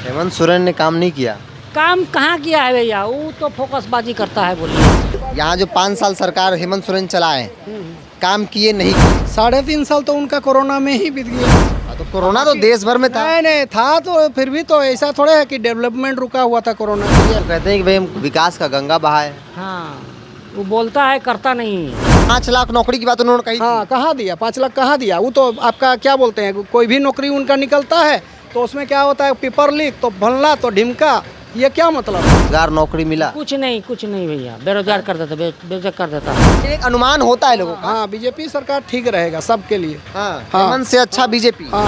हेमंत सोरेन ने काम नहीं किया। काम कहाँ किया है भैया, वो तो फोकसबाजी करता है बोलिए। यहाँ जो 5 साल सरकार हेमंत सोरेन चलाए, काम किए नहीं किए। 3.5 साल तो उनका कोरोना में ही बीत गया। हाँ, तो कोरोना तो देश भर में था। नहीं था, तो फिर भी तो ऐसा थोड़े है कि डेवलपमेंट रुका हुआ था कोरोना तो कहते हैं कि भाई हम विकास का गंगा बहाए। हाँ, वो बोलता है करता नहीं है। 5 लाख नौकरी की बात उन्होंने कही थी। हाँ, कहाँ दिया? 5 लाख कहाँ दिया? वो तो आपका क्या बोलते हैं, कोई भी नौकरी उनका निकलता है तो उसमें क्या होता है, पेपर लीक तो भनला तो ढिमका, ये क्या मतलब? रोजगार नौकरी मिला। कुछ नहीं भैया, बेरोजगार कर देता, बेरोजगार कर देता है। एक अनुमान होता है लोगों का। हाँ, बीजेपी सरकार ठीक रहेगा सबके लिए। हाँ, हाँ। हेमंत से अच्छा बीजेपी। हाँ।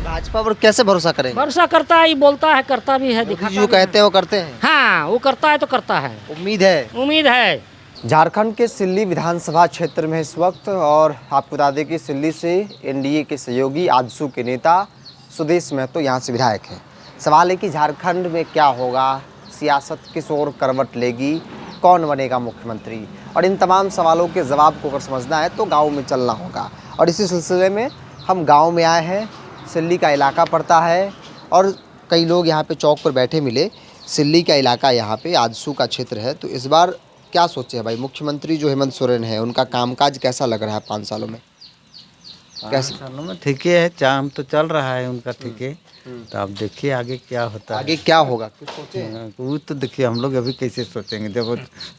भाजपा पर कैसे भरोसा करेंगे? भरोसा करता है, ये बोलता है करता भी है, मोदी दिखाता जी जो भी कहते हैं वो करते हैं। है। हाँ, वो करता है तो करता है, उम्मीद है। उम्मीद है। झारखंड के सिल्ली विधानसभा क्षेत्र में इस वक्त, और आपको बता दें कि सिल्ली से एनडीए के सहयोगी आजसू के नेता सुदेश महतो यहाँ से विधायक हैं। सवाल है कि झारखंड में क्या होगा, सियासत किस ओर करवट लेगी, कौन बनेगा मुख्यमंत्री, और इन तमाम सवालों के जवाब को अगर समझना है तो गांव में चलना होगा। और इसी सिलसिले में हम गांव में आए हैं। सिल्ली का इलाका पड़ता है और कई लोग यहाँ पे चौक पर बैठे मिले। सिल्ली का इलाका यहाँ पे आजसू का क्षेत्र है। तो इस बार क्या सोचे हैं भाई, मुख्यमंत्री जो हेमंत सोरेन है उनका कामकाज कैसा लग रहा है 5 सालों में? कैसे? सालों में ठीक है, चाम तो चल रहा है उनका, ठीक है। तो आप देखिए आगे क्या होता है। आगे क्या होगा, कुछ सोचे हैं? वो तो देखिए, हम लोग अभी कैसे सोचेंगे जब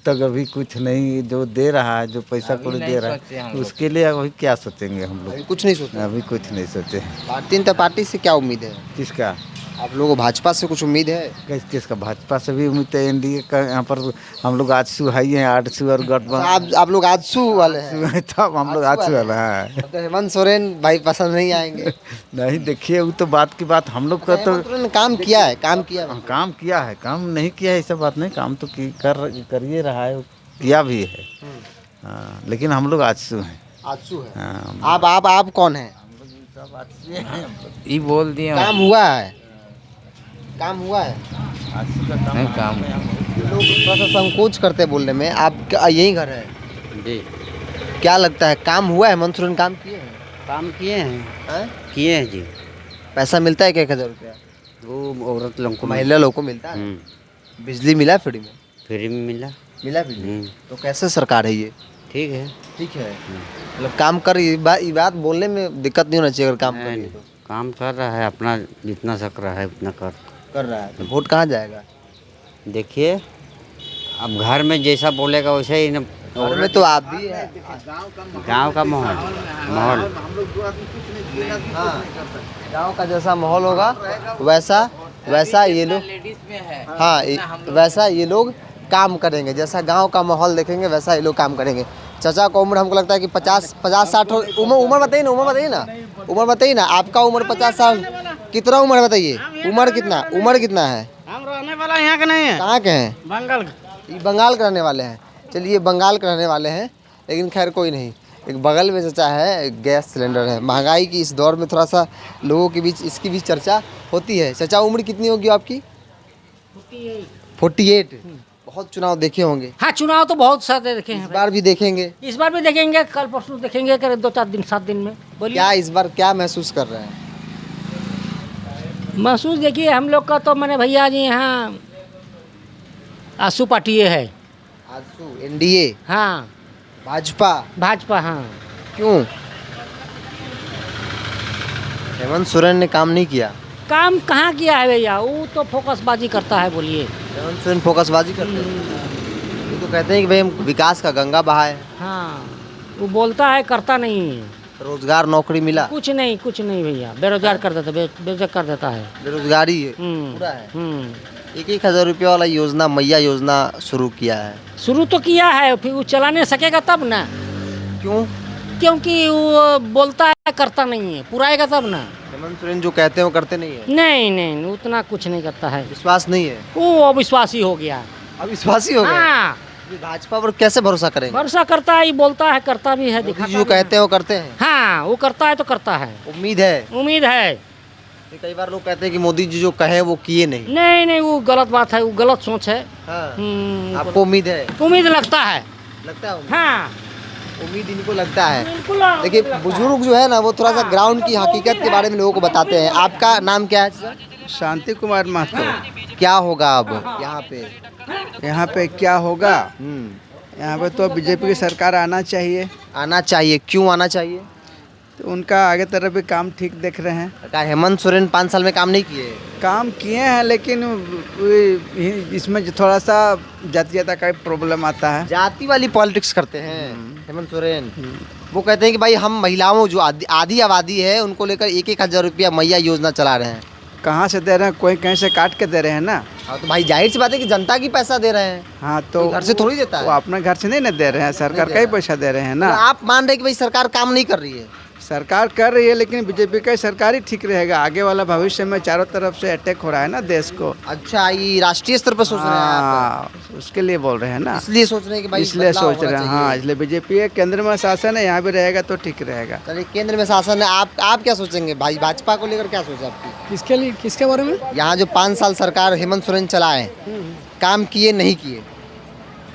तक अभी कुछ नहीं, जो दे रहा है, जो पैसा कौड़ी दे रहा है, उसके लिए अभी क्या सोचेंगे हम अभी लोग। कुछ नहीं सोचा। अभी कुछ नहीं सोचे। भारतीय जनता पार्टी से क्या उम्मीद है? किसका? आप लोगों को भाजपा से कुछ उम्मीद है? किसका? भाजपा से भी उम्मीद है। एनडीए का यहाँ पर हम लोग आजसू हाई हैं, आजसू और गठबंधन। आप लोग आजसू वाले हैं? तब हम लोग आजसू वाला है। तो हेमंत सोरेन भाई पसंद नहीं आएंगे? नहीं, देखिए वो तो बात की बात, हम लोग का तो हेमंत सोरेन ने काम किया है, काम किया है। काम किया है, काम नहीं किया है ऐसा बात नहीं, काम तो कर ही रहा है, किया भी है। हाँ, लेकिन हम लोग आजसू हैं। आजसू है। हाँ, आप कौन हैं? ये बोल दिए काम हुआ है? काम हुआ है? आजसू का काम नहीं, काम लोग थोड़ा सा संकोच करते हैं बोलने में। आप यही घर है? जी क्या लगता है काम हुआ है? हेमंत सोरेन काम किए हैं? काम किए हैं, हैं? किए हैं जी। पैसा मिलता है क्या, 1,000 रुपया? वो औरत लोगों को महिला लोगों को मिलता है? बिजली मिला फ्री में? फ्री में मिला। मिला बिजली? तो कैसे सरकार है ये? ठीक है। ठीक है, मतलब काम कर, ये बात बोलने में दिक्कत नहीं होना चाहिए अगर काम कर तो। काम कर रहा है, अपना जितना सक रहा है उतना कर रहा है। तो वोट कहाँ जाएगा? देखिए, अब घर में जैसा बोलेगा वैसे ही न। घर में तो आप भी हैं। गांव का माहौल हाँ, गाँव का जैसा माहौल होगा वैसा ये लोग, हाँ वैसा ये लोग काम करेंगे। जैसा गांव का माहौल देखेंगे वैसा ये लोग काम करेंगे। चाचा का उम्र हमको लगता है कि 50-60 उम्र बताइए ना, उम्र बताइए ना। आपका उम्र 50 साल, कितना उम्र बताइए? उम्र कितना है? हम रहने वाला यहाँ का नहीं है, कहाँ के हैं? बंगाल। ये बंगाल के रहने वाले हैं। चलिए, बंगाल के रहने वाले हैं, लेकिन खैर कोई नहीं। एक बगल में चाचा है, गैस सिलेंडर है। महंगाई की इस दौर में थोड़ा सा लोगों के बीच इसकी भी चर्चा होती है। चाचा उम्र कितनी होगी आपकी? 48। बहुत चुनाव देखे होंगे। हाँ, चुनाव तो बहुत सारे देखे इस हैं। बार भी देखेंगे? इस बार भी देखेंगे, कल परसों देखेंगे, कर 2-4 दिन 7 दिन में। बोलिए क्या इस बार क्या महसूस कर रहे हैं? महसूस देखिए, हम लोग का तो मैंने भैया जी यहाँ आजसू पार्टी है। आजसू, एनडीए, हाँ, भाजपा। हाँ। क्यों? हेमंत सोरेन ने काम नहीं किया। काम कहाँ किया है भैया, वो तो फोकसबाजी करता है बोलिए। हेमंत सोरेन फोकसबाजी करते हैं। वो तो कहते हैं कि भाई हम विकास का गंगा बहाए। हाँ, वो बोलता है करता नहीं है। रोजगार नौकरी मिला? कुछ नहीं भैया, बेरोजगार कर देता, बेरोजगार कर देता है। बेरोजगारी पूरा है। 1,000 रुपया वाला योजना, मैया योजना शुरू किया है। शुरू तो किया है, फिर वो चला नहीं सकेगा तब ना। क्यों? क्योंकि वो बोलता है करता नहीं है, पुराएगा तब ना। हेमंत सोरेन जो कहते हैं वो करते नहीं है? नहीं, उतना कुछ नहीं करता है। विश्वास नहीं है? वो अविश्वासी हो गया। अविश्वासी हो गए? हाँ, भाजपा पर कैसे भरोसा करेंगे? भरोसा करता है, ये बोलता है करता भी है, मोदी दिखाता जी जो भी है। कहते हैं वो करते हैं? हाँ, वो करता है तो करता है, उम्मीद है? उम्मीद है। कई बार लोग कहते हैं कि मोदी जी जो कहे वो किए नहीं। नहीं, वो गलत बात है, वो गलत सोच है। हाँ। आपको उम्मीद है? उम्मीद लगता है। लगता है उम्मीद? हाँ, उम्मीद इनको लगता है। बिल्कुल। देखिए, बुजुर्ग जो है ना वो थोड़ा सा ग्राउंड की हकीकत के बारे में लोगों को बताते हैं। आपका नाम क्या है? शांति कुमार महतो। क्या होगा अब यहाँ पे? क्या होगा? हम्म, यहाँ पे तो बीजेपी की सरकार आना चाहिए। आना चाहिए। क्यों आना चाहिए? तो उनका आगे तरफ भी काम ठीक देख रहे हैं। क्या हेमंत सोरेन 5 साल में काम नहीं किए? काम किए हैं, लेकिन इसमें जो थोड़ा सा जातीयता का प्रॉब्लम आता है। जाति वाली पॉलिटिक्स करते हैं हेमंत सोरेन। वो कहते हैं कि भाई हम महिलाओं जो आधी आबादी है उनको लेकर 1,000 रुपया मैया योजना चला रहे हैं। कहाँ से दे रहे हैं? कोई कहीं से काट के दे रहे हैं ना। हाँ, तो भाई जाहिर सी बात है कि जनता की पैसा दे रहे हैं। हाँ, तो घर से थोड़ी देता है। वो अपने घर से नहीं ना दे रहे हैं, सरकार दे का ही रहा। पैसा दे रहे हैं तो ना। आप मान रहे हैं कि भाई सरकार काम नहीं कर रही है? सरकार कर रही है, लेकिन बीजेपी का सरकार ही ठीक रहेगा। आगे वाला भविष्य में चारों तरफ से अटैक हो रहा है ना देश को। अच्छा, ये राष्ट्रीय स्तर पर सोच रहे हैं आप? हाँ, उसके लिए बोल रहे हैं ना। इसलिए सोच रहे हैं कि भाई इसलिए बदलाव सोच रहे होना हैं। चाहिए। हाँ, इसलिए बीजेपी है, केंद्र में शासन है, यहाँ भी रहेगा तो ठीक रहेगा। चलिए, केंद्र में शासन है। आप क्या सोचेंगे भाई? भाजपा को लेकर क्या सोच है आपकी? किसके लिए, किसके बारे में? यहाँ जो 5 साल सरकार हेमंत सोरेन चलाए, काम किए नहीं किए?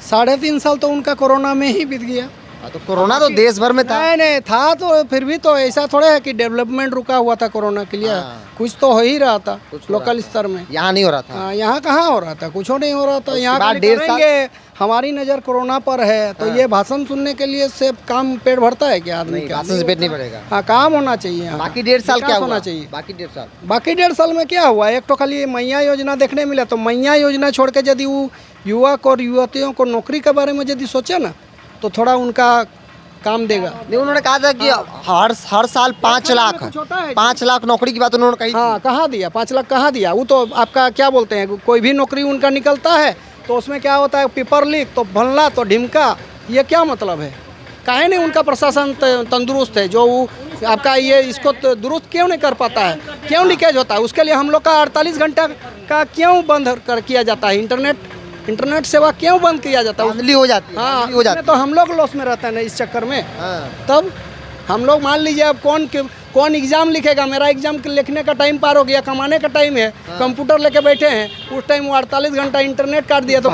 3.5 साल तो उनका कोरोना में ही बीत गया। हाँ, तो कोरोना तो देश भर में था। नहीं था, तो फिर भी तो ऐसा थोड़ा है कि डेवलपमेंट रुका हुआ था कोरोना के लिए। हाँ। कुछ तो हो ही रहा था कुछ हो लोकल रहा था। स्तर में। यहाँ नहीं हो रहा था। हाँ, यहाँ कहाँ हो रहा था? कुछ नहीं हो रहा था। यहाँ बाद खाली 1.5 साल- करेंगे, हमारी नज़र कोरोना पर है, तो ये भाषण सुनने के लिए से काम पेट भरता है क्या आदमी नहीं, का? भाषण से पेट नहीं भरेगा। हाँ, काम होना चाहिए यहाँ। बाकी 1.5 साल क्या विकास हुआ? होना चाहिए। बाकी 1.5 साल बाकी 1.5 साल में क्या हुआ? एक तो खाली मैया योजना देखने मिला। तो मैया योजना छोड़ के यदि वो युवक और युवतियों को नौकरी के बारे में यदि सोचे ना, तो थोड़ा उनका काम देगा। नहीं, उन्होंने कहा था कि हर साल 5 लाख छोटा है। 5 लाख नौकरी की बात उन्होंने कही थी। हाँ, कहाँ दिया? 5 लाख कहाँ दिया? वो तो आपका क्या बोलते हैं, कोई भी नौकरी उनका निकलता है तो उसमें क्या होता है, पेपर लीक, तो भनला, तो ढिमका। ये क्या मतलब है? काहे नहीं उनका प्रशासन तंदुरुस्त है जो वो आपका ये इसको दुरुस्त क्यों नहीं कर पाता है? क्यों लीकेज होता है? उसके लिए हम लोग का 48 घंटा का क्यों बंद कर किया जाता है? इंटरनेट सेवा क्यों बंद किया जाता है? धांधली हो जाती है। हाँ, धांधली हो जाती उसमें तो हम लोग लॉस में रहते हैं ना इस चक्कर में। है। हाँ। तब हम लोग मान लीजिए, अब कौन एग्जाम लिखेगा? मेरा एग्जाम लिखने का टाइम पार हो गया, कमाने का टाइम है, कंप्यूटर लेके बैठे हैं, उस टाइम वो 48 घंटा इंटरनेट काट दिया तो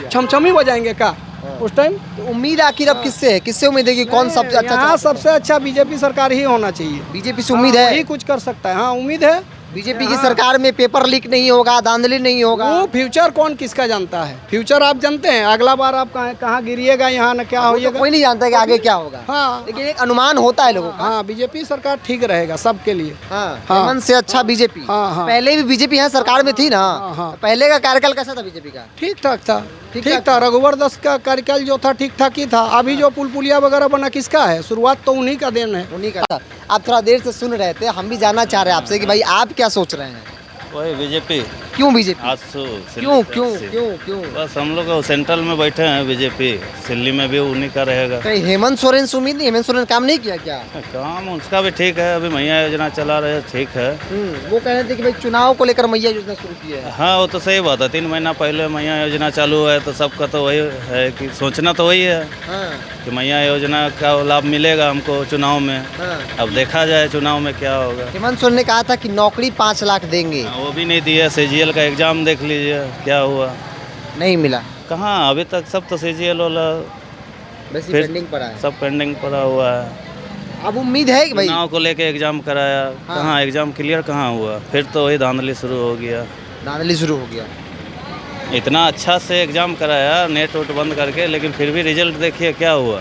छमछमी हो जाएंगे का उस टाइम? तो उम्मीद आखिर अब किससे है? किससे उम्मीद है कि कौन सबसे अच्छा यहाँ सबसे अच्छा बीजेपी सरकार ही होना चाहिए। बीजेपी से उम्मीद है? वही कुछ कर सकता है। हाँ, उम्मीद है। बीजेपी की सरकार में पेपर लीक नहीं होगा, धांधली नहीं होगा। वो फ्यूचर कौन किसका जानता है? फ्यूचर आप जानते हैं, अगला बार आप कहाँ गिरिएगा, यहाँ न क्या वो तो होइएगा। कोई नहीं जानता कि आगे क्या होगा। हाँ, लेकिन एक अनुमान होता है लोगों का। हाँ, बीजेपी सरकार ठीक रहेगा सबके लिए। हाँ, हाँ। हेमंत से अच्छा बीजेपी। हाँ, हाँ। पहले भी बीजेपी यहाँ सरकार में थी ना। हाँ, हाँ। पहले का कार्यकाल कैसा था बीजेपी का? ठीक ठाक था। ठीक ठीक ठाक था। रघुवर दास का कार्यकाल जो था ठीक ठाक ही था। अभी जो पुल पुलिया वगैरह बना किसका है? शुरुआत तो उन्हीं का देन है। उन्हीं का। आप थोड़ा देर से सुन रहे थे, हम भी जानना चाह रहे हैं आपसे कि भाई आप क्या सोच रहे हैं? वही बीजेपी क्यों बीजेपी? आज तो क्यों क्यों क्यों क्यों? बस हम लोग सेंट्रल में बैठे हैं, बीजेपी दिल्ली में भी उन्हीं का रहेगा। कहीं हेमंत सोरेन से उम्मीद नहीं? हेमंत सोरेन काम नहीं किया क्या? काम उसका भी ठीक है, अभी मैया योजना चला रहे हैं, ठीक है। वो कह रहे थे कि भाई चुनाव को लेकर मैया योजना शुरू की है। हाँ, वो तो सही बात है। 3 महीना पहले मैया योजना चालू है, तो सबका तो वही है कि सोचना तो वही है हाँ, कि मैया योजना का लाभ मिलेगा हमको चुनाव में। हाँ। अब देखा जाए चुनाव में क्या होगा। हेमंत सोरेन ने कहा था कि नौकरी 5 लाख देंगे, वो भी नहीं दिया। CGL का एग्जाम देख लीजिए क्या हुआ। नहीं मिला। कहाँ अभी तक सब तो CGL वाला बस फिर- पेंडिंग पड़ा है। सब पेंडिंग पड़ा हुआ है। अब उम्मीद है कि भाई चुनाव को लेके एग्जाम कराया, हाँ। कहाँ एग्जाम क्लियर कहाँ हुआ? फिर तो वही धांधली शुरू हो गया। धांधली शुरू हो गया। इतना अच्छा से एग्जाम कराया नेट वोट बंद करके, लेकिन फिर भी रिजल्ट देखिए क्या हुआ।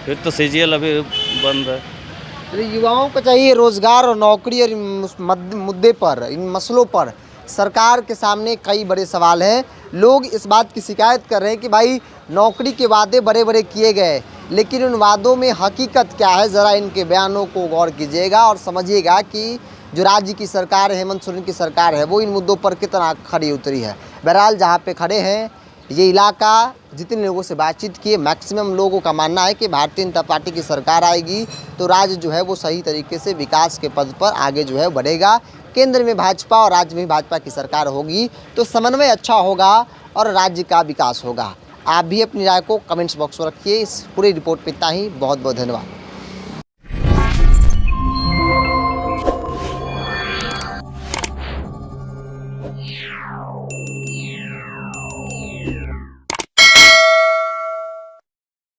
फिर तो CGL अभी बंद है। तो युवाओं को चाहिए रोजगार और नौकरी, और इन मुद्दे पर, इन मसलों पर सरकार के सामने कई बड़े सवाल हैं। लोग इस बात की शिकायत कर रहे हैं कि भाई नौकरी के वादे बड़े बड़े किए गए, लेकिन उन वादों में हकीकत क्या है? ज़रा इनके बयानों को गौर कीजिएगा और समझिएगा कि जो राज्य की सरकार है, हेमंत सोरेन की सरकार है, वो इन मुद्दों पर कितना खड़ी उतरी है। बहरहाल जहाँ पे खड़े हैं ये इलाका, जितने लोगों से बातचीत किए, मैक्सिमम लोगों का मानना है कि भारतीय जनता पार्टी की सरकार आएगी तो राज्य जो है वो सही तरीके से विकास के पद पर आगे जो है बढ़ेगा। केंद्र में भाजपा और राज्य में भाजपा की सरकार होगी तो समन्वय अच्छा होगा और राज्य का विकास होगा। आप भी अपनी राय को कमेंट्स बॉक्स में रखिए। इस पूरी रिपोर्ट में इतना ही। बहुत बहुत धन्यवाद।